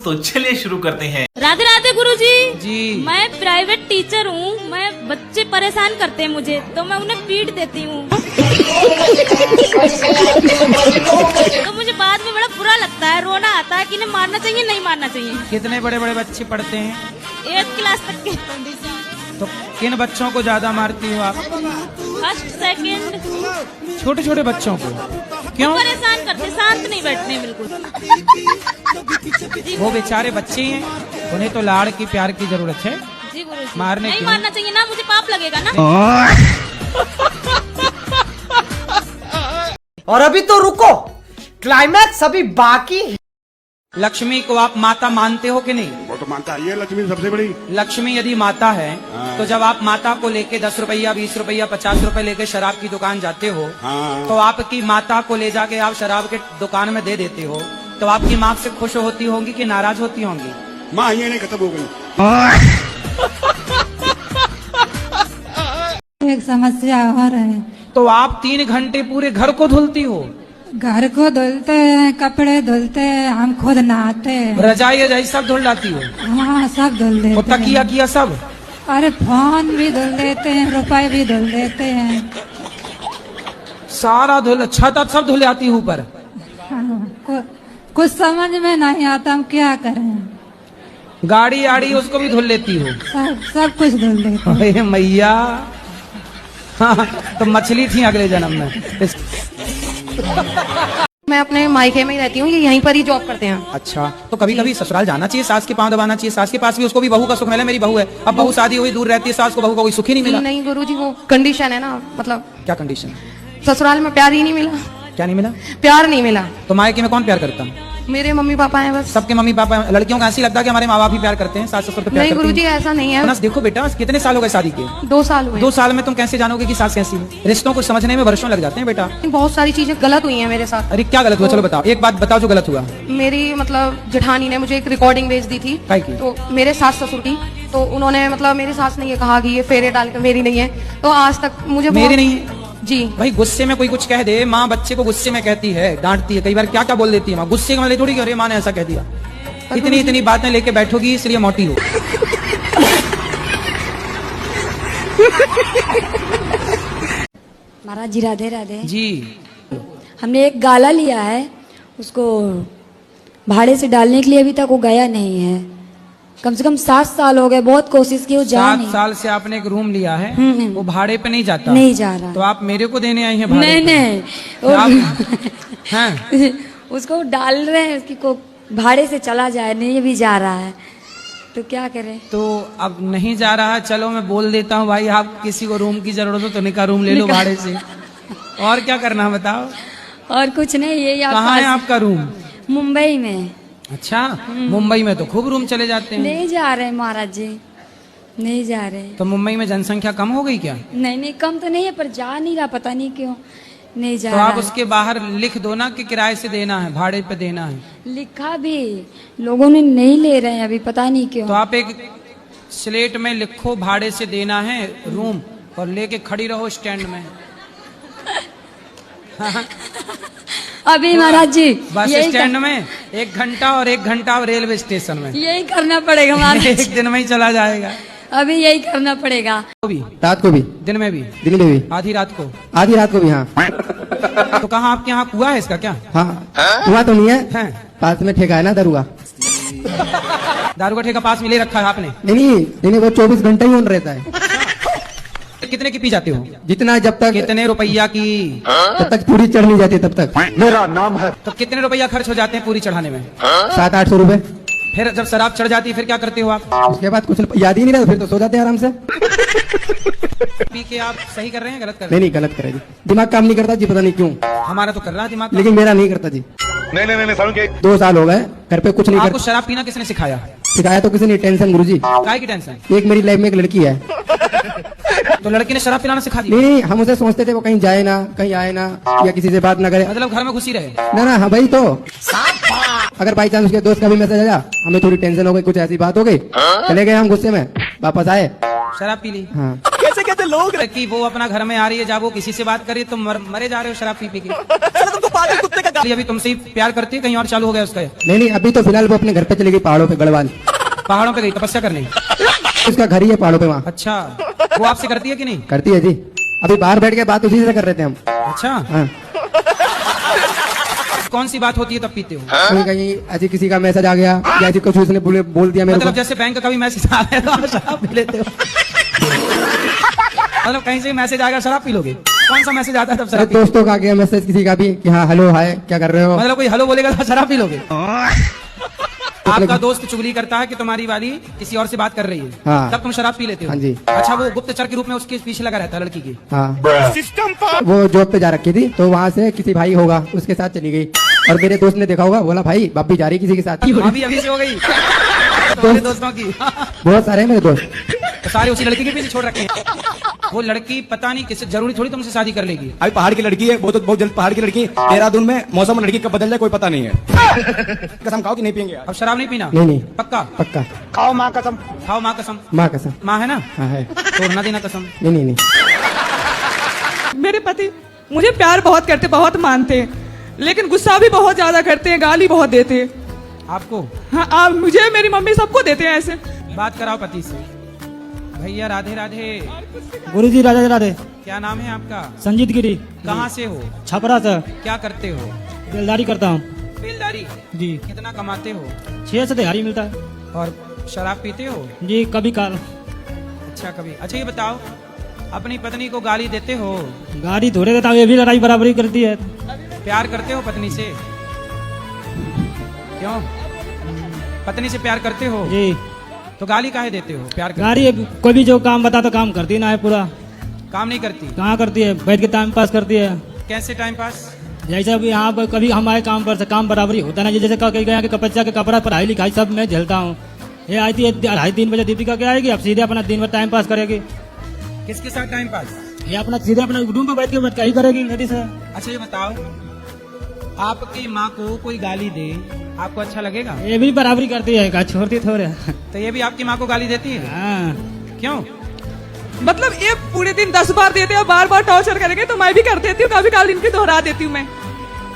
तो चलिए शुरू करते हैं। राधे राधे गुरुजी। जी। मैं प्राइवेट टीचर हूँ। मैं बच्चे परेशान करते हैं मुझे, तो मैं उन्हें पीट देती हूँ। तो मुझे बाद में बड़ा बुरा लगता है, रोना आता है कि इन्हें मारना चाहिए नहीं मारना चाहिए। कितने बड़े बड़े बच्चे पढ़ते हैं? 8th क्लास तक के। तो किन बच्चों को ज्यादा मारती हो आप? First second. छोटे छोटे बच्चों को क्यों? परेशान करते, शांत नहीं बैठने बिल्कुल। वो बेचारे बच्चे हैं, उन्हें तो लाड़ की प्यार की जरूरत है। जी गुरुजी। मारने नहीं क्यों? मारना चाहिए ना, मुझे पाप लगेगा ना। और अभी तो रुको, क्लाइमैक्स अभी बाकी है। लक्ष्मी को आप माता मानते हो कि नहीं? वो तो मानता है, ये लक्ष्मी सबसे बड़ी। लक्ष्मी यदि माता है तो जब आप माता को लेके 10 रुपया 20 रुपया 50 रुपए लेके शराब की दुकान जाते हो, तो आपकी माता को ले जाके आप शराब के दुकान में दे देते हो, तो आपकी माँ से खुश होती होंगी कि नाराज होती होंगी? माँ ये नहीं खत्म हो गई। एक समस्या और है। तो आप 3 घंटे पूरे घर को धुलती हो? घर को धुलते हैं, कपड़े धुलते हैं, हम खुद नहाते हैं। रजाई रजाई सब धुल जाती हो? हाँ, सब धुल देते और तकिया किया सब? अरे फोन भी धुल देते हैं, रुपए भी धुल देते हैं। सारा धुल, छत सब धुल जाती है ऊपर? हाँ, कुछ समझ में नहीं आता, हम क्या करें। गाड़ी आड़ी उसको भी धुल लेती हो? सब कुछ धुल देते हैं। अरे मैया, हाँ, तो मछली थी अगले जन्म में। मैं अपने मायके में ही रहती हूँ, ये यहीं पर ही जॉब करते हैं। अच्छा, तो कभी कभी ससुराल जाना चाहिए, सास के पांव दबाना चाहिए। सास के पास भी उसको भी बहू का सुख मिला। मेरी बहू है, अब बहू शादी हुई, दूर रहती है, सास को बहू का कोई सुख ही नहीं मिला। नहीं गुरुजी, वो कंडीशन है ना, मतलब क्या कंडीशन? ससुराल में प्यार ही नहीं मिला। क्या नहीं मिला? प्यार नहीं मिला। तो मायके में कौन प्यार करता? मेरे मम्मी पापा हैं बस। सबके मम्मी पापा। लड़कियों को ऐसी लगता है कि हमारे माँ बाप ही प्यार करते हैं, सास ससुर तो प्यार नहीं करते गुरुजी, हैं। ऐसा नहीं है। बस देखो बेटा, कितने साल हो गए शादी के? 2 साल हुए। 2 साल में तुम कैसे जानोगे कि सास कैसी है? रिश्तों को समझने में वर्षों लग जाते हैं बेटा। बहुत सारी चीजें गलत हुई हैं मेरे साथ। अरे क्या गलत हुआ? चलो बताओ, एक बात बताओ जो गलत हुआ। मेरी मतलब जेठानी ने मुझे एक रिकॉर्डिंग भेज दी थी, काय की? तो मेरे सास ससुर की। तो उन्होंने मतलब मेरी सास ने ये कहा कि ये फेरे डाल के मेरी नहीं है। तो आज तक मुझे मेरी नहीं है जी। भाई, गुस्से में कोई कुछ कह दे, माँ बच्चे को गुस्से में कहती है, डांटती है, कई बार क्या क्या बोल देती है माँ। गुस्से में थोड़ी कि अरे माँ ने ऐसा कह दिया। इतनी इतनी बातें लेके बैठोगी इसलिए मोटी हो। महाराज जी राधे राधे जी। हमने एक गाला लिया है, उसको भाड़े से डालने के लिए अभी तक वो गया नहीं है। कम से कम 7 साल हो गए, बहुत कोशिश की, वो जा 7 नहीं। साल से आपने एक रूम लिया है, वो भाड़े पे नहीं जाता? नहीं जा रहा। तो आप मेरे को देने आई हैं भाड़े नहीं पे? नहीं, हैं? उसको डाल रहे हैं, उसकी को भाड़े से चला जाए, नहीं भी जा रहा है, तो क्या करें। तो अब नहीं जा रहा, चलो मैं बोल देता हूँ भाई, आप किसी को रूम की जरूरत हो तो निका रूम ले लो भाड़े से। और क्या करना है बताओ? और कुछ नहीं, यही कहाँ है आपका रूम? मुंबई में। अच्छा, मुंबई में तो खूब रूम चले जाते हैं। नहीं जा रहे महाराज जी, नहीं जा रहे। तो मुंबई में जनसंख्या कम हो गई क्या? नहीं, कम तो नहीं है, पर जा नहीं रहा, पता नहीं क्यों नहीं जा तो रहा आप है। उसके बाहर लिख दो ना कि किराए से देना है, भाड़े पे देना है। लिखा भी, लोगों ने नहीं ले रहे हैं अभी, पता नहीं क्यों। तो आप एक स्लेट में लिखो भाड़े से देना है रूम, और लेके खड़ी रहो स्टैंड में। अभी महाराज जी बस स्टैंड में 1 घंटा, और 1 घंटा रेलवे स्टेशन में। यही करना पड़ेगा महाराज। एक दिन में ही चला जाएगा। अभी यही करना पड़ेगा। भी रात को भी, दिन में भी भी, आधी रात को भी। हाँ तो कहाँ आपके यहाँ कुआं है इसका क्या? हाँ, हुआ तो नहीं है, हैं? पास में ठेका है ना दारू का। दारू का ठेका पास में ले रखा है आपने? नहीं, वो 24 घंटे ही ऑन रहता है। कितने की पी जाते हो? जितना, जब तक, कितने रुपया की? जब तक पूरी चढ़ नहीं जाती तब तक। मेरा नाम है। तो कितने रुपया खर्च हो जाते हैं पूरी चढ़ाने में? 700-800 रुपए। फिर जब शराब चढ़ जाती है फिर क्या करते हो आप? उसके बाद कुछ याद ही नहीं रहता, फिर तो सो जाते हैं आराम से। पी के आप सही कर रहे हैं, गलत कर रहे नहीं, गलत करे जी, दिमाग काम नहीं करता जी, पता नहीं क्यों। हैं? हमारा तो कर रहा है दिमाग। लेकिन मेरा नहीं करता जी। नहीं सारुण के 2 साल हो गए, घर पे कुछ नहीं आपको करता। शराब पीना किसने सिखाया? सिखाया तो किसी ने, टेंशन गुरुजी। काय की टेंशन? एक मेरी लाइफ में एक लड़की है। तो लड़की ने शराब पिलाना सिखा दी? नहीं, हम उसे सोचते थे वो कहीं जाए ना, कहीं आए ना, या किसी से बात ना करे। मतलब घर में घुसी रहे? ना, हाँ भाई, तो अगर बाई चांस उसके दोस्त का भी मैसेज आया, हमें थोड़ी टेंशन हो गई, कुछ ऐसी बात हो गई, चले गए हम गुस्से में, वापस आए, शराब पी ली। हाँ। कैसे लोग कि वो अपना घर में आ रही है, जब वो किसी से बात कर रही है, तुम मरे जा रहे हो शराब पी पी के। तुमको पागल कुत्ते का अभी तुमसे ही प्यार करती है, कहीं और चालू हो गया उसका? नहीं नहीं, अभी तो फिलहाल वो अपने घर पे चली गई, पहाड़ों पे गढ़वाल। पहाड़ों पे गई तपस्या करने? उसका घर ही है पहाड़ों पे वहाँ। अच्छा, वो आपसे करती है कि नहीं? करती है जी, अभी बाहर बैठ के बात उसी से कर रहे थे हम। अच्छा, हाँ। कौन सी बात होती है तब पीते हो? कहीं कहीं ऐसी किसी का मैसेज आ गया या ऐसी कुछ उसने बोल दिया मेरे मतलब को। जैसे बैंक का भी मैसेज आ गया तो आप शराब पी लेते हो? मतलब कहीं से मैसेज आएगा शराब पी लोगे? कौन सा मैसेज आता है तब शराब? दोस्तों का आ गया मैसेज किसी का भी कि हाँ हेलो हाय क्या कर रहे हो। मतलब कोई हेलो बोलेगा तो शराब पी लोगे? आपका दोस्त चुगली करता है कि तुम्हारी वाली किसी और से बात कर रही है, हाँ। तब तुम शराब पी लेते हो? हाँ जी। अच्छा, वो गुप्तचर के रूप में उसके पीछे लगा रहता है लड़की की? हाँ। सिस्टम पर वो जॉब पे जा रखी थी, तो वहाँ से किसी भाई होगा उसके साथ चली गई, और मेरे दोस्त ने देखा होगा, बोला भाई भाभी जा रही किसी के साथ। अभी से हो गई तुम्हारे दोस्तों की? बहुत सारे हैं मेरे दोस्त। तो सारे उसी लड़की के पीछे छोड़ रखे हैं। वो लड़की पता नहीं किसी, जरूरी थोड़ी तुमसे शादी कर लेगी। अभी पहाड़ की लड़की है, वो तो बहुत जल्द पहाड़ की लड़की। देहरादून में मौसम लड़की कब बदल जाए कोई पता नहीं है। कसम खाओ कि नहीं पियेंगे? अब शराब नहीं पीना? नहीं नहीं, पक्का? पक्का। खाओ माँ कसम। खाओ माँ कसम। माँ कसम। माँ है ना? हाँ है। तोड़ना देना कसम। नहीं नहीं नहीं। मेरे पति मुझे प्यार बहुत करते, बहुत मानते हैं, लेकिन गुस्सा भी बहुत ज्यादा करते हैं, गाली बहुत देते हैं। आपको? हाँ, आप मुझे, मेरी मम्मी, सबको देते हैं ऐसे। बात कराओ पति से। भैया राधे राधे। गुरुजी राधे राधे। क्या नाम है आपका? संजीत गिरी। कहाँ से हो? छपरा से। क्या करते हो? बेलदारी करता हूँ। बेलदारी? जी। कितना कमाते हो? 6 से दिहाड़ी मिलता है। और शराब पीते हो? जी कभी काल। अच्छा कभी। अच्छा ये बताओ, अपनी पत्नी को गाली देते हो? गाड़ी थोड़े देता हूँ, ये भी लड़ाई बराबरी करती है। प्यार करते हो पत्नी से? क्यों? पत्नी से प्यार करते हो? जी। तो गाली काहे देते हो? प्यार करते गाड़ी कोई भी जो काम बता तो काम करती ना है, पूरा काम नहीं करती? कहाँ करती है, बैठ के टाइम पास करती है। कैसे टाइम पास? जैसे अभी यहाँ पर कभी हमारे काम पर से काम बराबरी होता ना, जैसे कहीं गया कि बच्चा के कपड़ा पढ़ाई लिखाई सब मैं झेलता हूँ। ये आई थी 2:30-3 बजे दीपिका के आएगी, अब सीधे अपना दिन भर टाइम पास करेगी। किसके साथ टाइम पास? ये अपना सीधे अपना रूम पे बैठ के ही करेगी मेरी से। अच्छा ये बताओ, आपकी माँ को कोई गाली दे आपको अच्छा लगेगा? ये भी बराबरी करती है, का छोड़ती थोड़े। तो ये भी आपकी माँ को गाली देती है? हाँ। क्यों? मतलब ये पूरे दिन 10 बार देते हैं और बार बार टॉर्चर करेंगे, तो मैं भी कर देती हूँ, कभी काल इनकी दोहरा देती हूँ मैं।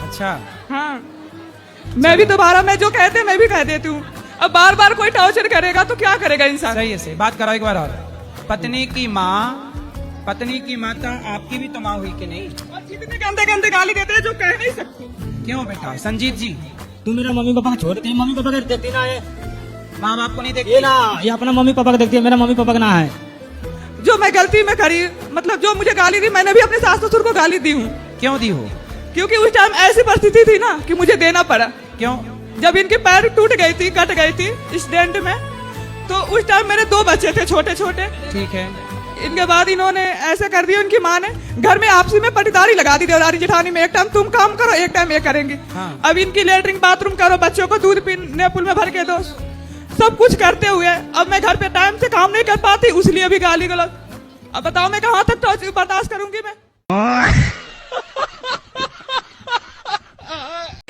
अच्छा। हाँ, मैं भी दोबारा, मैं जो कहते हैं मैं भी कह देती हूँ। अब बार बार कोई टॉर्चर करेगा तो क्या करेगा इंसान? सही है, सही बात कराओ एक बार और। पत्नी की माता आपकी भी तो माँ हुई कि नहीं? इतने गंदे गंदे गाली देते हैं जो कह नहीं सकते। क्यों बेटा? संजीत जी, तू मेरा मम्मी पापा को छोड़ती, मम्मी पापा को देखती ना है, माँ बाप को नहीं देखती? ये ना, ये अपना मम्मी पापा को देखती है, मेरा मम्मी पापा का ना है। जो मैं गलती में करी, मतलब जो मुझे गाली दी, मैंने भी अपने सास ससुर को गाली दी हूँ। क्यों दी हो? क्योंकि उस टाइम ऐसी परिस्थिति थी ना कि मुझे देना पड़ा। क्यों? जब इनके पैर टूट गई थी, कट गई थी एक्सीडेंट में, तो उस टाइम मेरे 2 बच्चे थे छोटे छोटे। ठीक है। इनके बाद इन्होंने ऐसे कर दिया, उनकी माँ ने घर में आपसी में पटीदारी लगा दी, देवरानी जेठानी में। एक टाइम तुम काम करो, एक टाइम ये करेंगे। हाँ। अब इनकी लेटरिन बाथरूम करो, बच्चों को दूध पीने पुल में भर के दो, सब कुछ करते हुए अब मैं घर पे टाइम से काम नहीं कर पाती, इसलिए भी गाली गलौज। अब बताओ मैं कहाँ तक बर्दाश्त करूंगी मैं?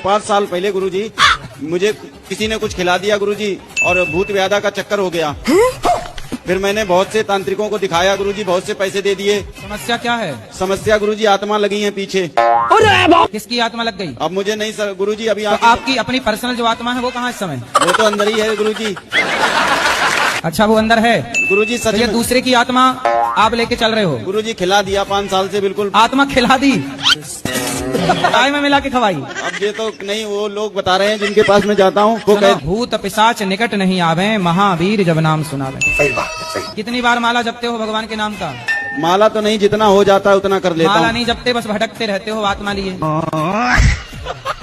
5 साल पहले गुरुजी मुझे किसी ने कुछ खिला दिया गुरुजी, और भूत व्याधा का चक्कर हो गया। फिर मैंने बहुत से तांत्रिकों को दिखाया गुरुजी, बहुत से पैसे दे दिए। समस्या क्या है? समस्या गुरुजी आत्मा लगी है पीछे। किसकी आत्मा लग गई? अब मुझे नहीं सर गुरुजी, अभी तो आपकी अपनी पर्सनल जो आत्मा है वो कहाँ इस समय? वो तो अंदर ही है गुरुजी। अच्छा वो अंदर है गुरुजी? तो सच ये में दूसरे की आत्मा आप लेके चल रहे हो? गुरुजी खिला दिया 5 साल से, बिल्कुल आत्मा खिला दी? चाय में मिला के खवाई? अब ये तो नहीं, वो लोग बता रहे हैं जिनके पास मैं जाता हूँ, वो कहते भूत पिशाच निकट नहीं आवे, महावीर जब नाम सुनावे। कितनी बार माला जपते हो भगवान के नाम का? माला तो नहीं, जितना हो जाता है उतना कर लेता माला हूँ। नहीं जपते, बस भटकते रहते हो आत्मा लिए।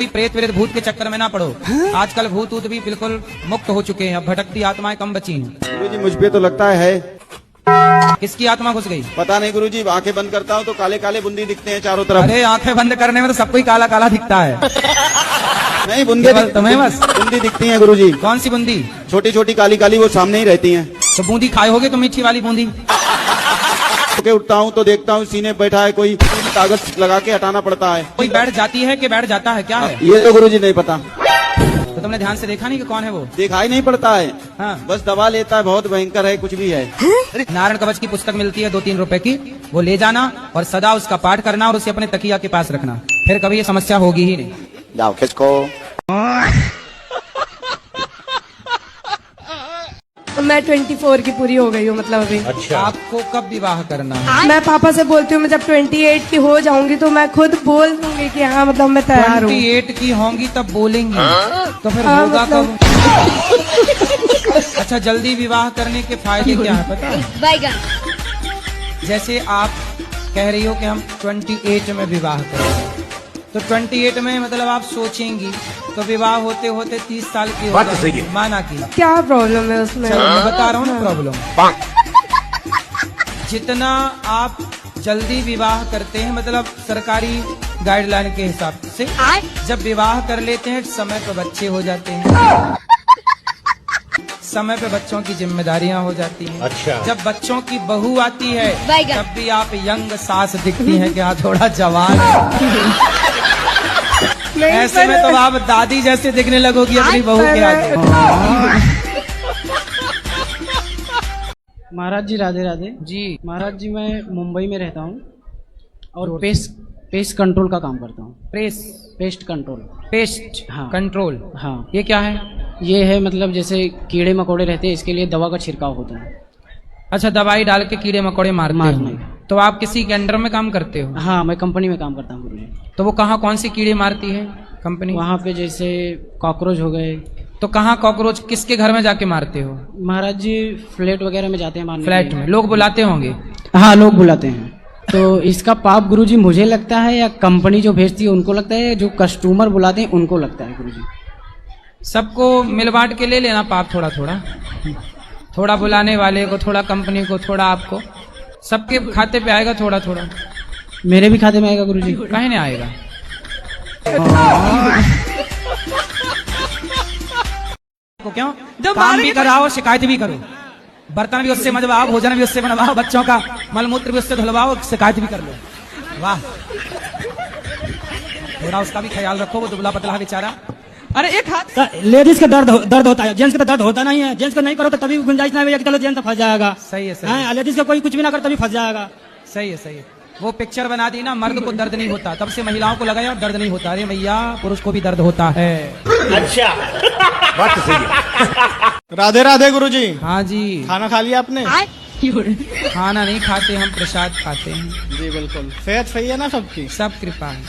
प्रेत प्रेत भूत के चक्कर में ना पड़ो, आजकल भूत ऊत भी बिल्कुल मुक्त हो चुके हैं, अब भटकती आत्माएं कम बची हैं। गुरुजी मुझ पे तो लगता है किसकी आत्मा घुस गई? पता नहीं गुरुजी, आंखें बंद करता हूँ तो काले काले बूंदी दिखते हैं चारों तरफ। अरे आंखें बंद करने में तो सबको ही काला काला दिखता है। नहीं बूंदी तुम्हें बस बूंदी दिखती है गुरुजी। कौन सी बूंदी? छोटी छोटी काली काली, वो सामने ही रहती हैं। तो बूंदी खाए होगे तुम, मीठी वाली बूंदी? के उठता हूँ तो देखता हूँ सीने बैठा है कोई, कागज लगा के हटाना पड़ता है। कोई बैठ जाती है कि बैठ जाता है, क्या है? ये तो गुरुजी नहीं पता। तो तुमने ध्यान से देखा नहीं कि कौन है वो? दिखाई नहीं पड़ता है, हाँ। बस दबा लेता है, बहुत भयंकर है, कुछ भी है। नारायण कवच की पुस्तक मिलती है 2-3 रुपए की, वो ले जाना और सदा उसका पाठ करना और उसे अपने तकिया के पास रखना, फिर कभी ये समस्या होगी ही नहीं। जाओ खिसको। मैं 24 की पूरी हो गई हूँ मतलब अभी। अच्छा। आपको कब विवाह करना है? मैं पापा से बोलती हूँ मैं जब 28 की हो जाऊंगी तो मैं खुद बोल दूंगी कि हाँ मतलब मैं तैयार हूँ। 28 की होंगी तब बोलेंगी, तो फिर हाँ, होगा मतलब- कब? अच्छा, जल्दी विवाह करने के फायदे क्या है पता है? जैसे आप कह रही हो कि हम 28 में विवाह करेंगे, तो 28 में मतलब आप सोचेंगी तो विवाह होते होते 30 साल की हो जाएगी, माना की। क्या प्रॉब्लम है उसमें? चलो मैं बता रहा हूँ ना प्रॉब्लम। जितना आप जल्दी विवाह करते हैं, मतलब सरकारी गाइडलाइन के हिसाब से जब विवाह कर लेते हैं समय पर बच्चे हो जाते हैं, समय पे बच्चों की जिम्मेदारियां हो जाती हैं। अच्छा। जब बच्चों की बहू आती है तब भी आप यंग सास दिखती हैं कि हाँ थोड़ा जवान है। ऐसे में तो आप दादी जैसे दिखने लगोगी अपनी बहू के आगे। महाराज जी राधे राधे जी महाराज जी, मैं मुंबई में रहता हूँ और पेस्ट कंट्रोल का काम करता हूँ। Pest control. पेस्ट हाँ। कंट्रोल, हाँ। ये क्या है? ये है मतलब जैसे कीड़े मकोड़े रहते हैं, इसके लिए दवा का छिड़काव होता है। अच्छा, दवाई डाल के कीड़े मकोड़े मारते मारने। हैं। तो आप किसी के अंडर में काम करते हो? हाँ, मैं कंपनी में काम करता हूँ गुरुजी। तो वो कहाँ कौन सी कीड़े मारती है कंपनी? वहाँ पे जैसे कॉकरोच हो गए। तो कहाँ कॉकरोच किसके घर में जाके मारते हो? महाराज जी फ्लैट वगैरह में जाते हैं मारने। फ्लैट में लोग बुलाते होंगे? हाँ, लोग बुलाते हैं। तो इसका पाप गुरुजी मुझे लगता है या कंपनी जो भेजती है उनको लगता है, या जो कस्टमर बुलाते हैं उनको लगता है गुरुजी? सबको मिल बांट के ले लेना पाप, थोड़ा थोड़ा, थोड़ा बुलाने वाले को, थोड़ा कंपनी को, थोड़ा आपको, सबके खाते पे आएगा थोड़ा थोड़ा। मेरे भी खाते में आएगा गुरुजी? कहीं नहीं आएगा। क्यों? जब काम मारेंगे भी तो- कराओ, शिकायत भी करो, बर्तन भी उससे मजवाओ, भोजन भी उससे बनवाओ, बच्चों का मलमूत्र भी उससे धुलवाओ, शिकायत भी कर लो। वाह, थोड़ा उसका भी ख्याल रखो, वो दुबला पतला बेचारा। अरे एक हाथ लेडीज का दर्द होता है, जेंट्स का दर्द होता नहीं है। जेंट्स का नहीं करो तो तभी गुंजाइश नहीं है कि चलो जेंट्स फंस जाएगा। सही है, सही है, लेडीज का कोई कुछ भी ना कर तभी फंस जाएगा। सही है, सही है। वो पिक्चर बना दी ना, मर्द को दर्द नहीं होता, तब से महिलाओं को लगाया और दर्द नहीं होता। अरे भैया, पुरुष को भी दर्द होता है। अच्छा, बात तो सही है। राधे राधे गुरुजी। हाँ जी। खाना खा लिया आपने? खाना नहीं खाते हम, प्रसाद खाते हैं। जी बिल्कुल, सेहत सही है ना सबकी? सब कृपा है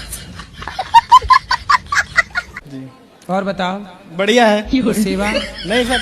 जी। और बताओ? बढ़िया है। सेवा नहीं सर।